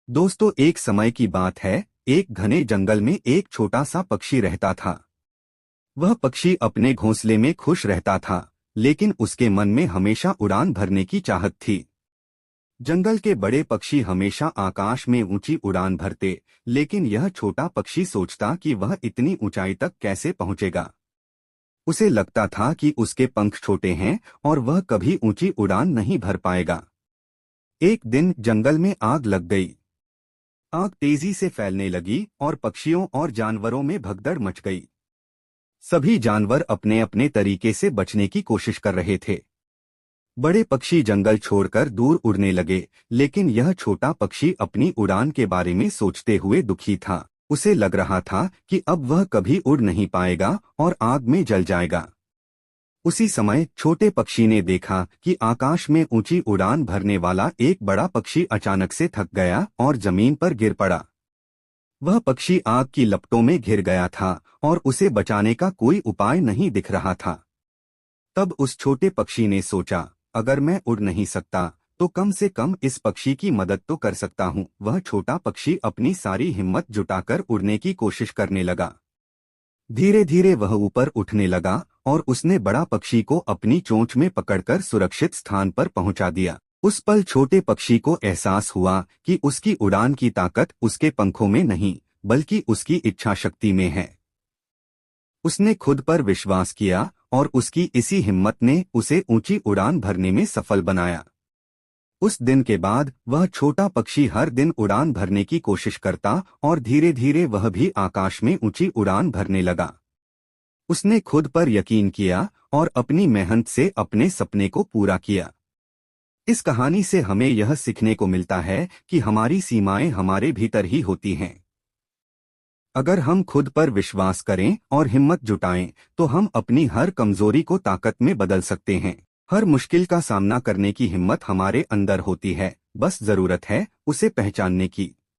दोस्तों, एक समय की बात है। एक घने जंगल में एक छोटा सा पक्षी रहता था। वह पक्षी अपने घोंसले में खुश रहता था, लेकिन उसके मन में हमेशा उड़ान भरने की चाहत थी। जंगल के बड़े पक्षी हमेशा आकाश में ऊंची उड़ान भरते, लेकिन यह छोटा पक्षी सोचता कि वह इतनी ऊंचाई तक कैसे पहुंचेगा। उसे लगता था कि उसके पंख छोटे हैं और वह कभी ऊंची उड़ान नहीं भर पाएगा। एक दिन जंगल में आग लग गई। आग तेजी से फैलने लगी और पक्षियों और जानवरों में भगदड़ मच गई। सभी जानवर अपने अपने तरीके से बचने की कोशिश कर रहे थे। बड़े पक्षी जंगल छोड़कर दूर उड़ने लगे, लेकिन यह छोटा पक्षी अपनी उड़ान के बारे में सोचते हुए दुखी था। उसे लग रहा था कि अब वह कभी उड़ नहीं पाएगा और आग में जल जाएगा। उसी समय छोटे पक्षी ने देखा कि आकाश में ऊंची उड़ान भरने वाला एक बड़ा पक्षी अचानक से थक गया और जमीन पर गिर पड़ा। वह पक्षी आग की लपटों में घिर गया था और उसे बचाने का कोई उपाय नहीं दिख रहा था। तब उस छोटे पक्षी ने सोचा, अगर मैं उड़ नहीं सकता तो कम से कम इस पक्षी की मदद तो कर सकता हूँ। वह छोटा पक्षी अपनी सारी हिम्मत जुटाकर उड़ने की कोशिश करने लगा। धीरे धीरे वह ऊपर उठने लगा और उसने बड़ा पक्षी को अपनी चोंच में पकड़कर सुरक्षित स्थान पर पहुंचा दिया। उस पल छोटे पक्षी को एहसास हुआ कि उसकी उड़ान की ताकत उसके पंखों में नहीं, बल्कि उसकी इच्छा शक्ति में है। उसने खुद पर विश्वास किया और उसकी इसी हिम्मत ने उसे ऊंची उड़ान भरने में सफल बनाया। उस दिन के बाद वह छोटा पक्षी हर दिन उड़ान भरने की कोशिश करता और धीरे धीरे वह भी आकाश में ऊंची उड़ान भरने लगा। उसने खुद पर यकीन किया और अपनी मेहनत से अपने सपने को पूरा किया। इस कहानी से हमें यह सीखने को मिलता है कि हमारी सीमाएं हमारे भीतर ही होती हैं। अगर हम खुद पर विश्वास करें और हिम्मत जुटाएं, तो हम अपनी हर कमजोरी को ताकत में बदल सकते हैं। हर मुश्किल का सामना करने की हिम्मत हमारे अंदर होती है, बस जरूरत है उसे पहचानने की।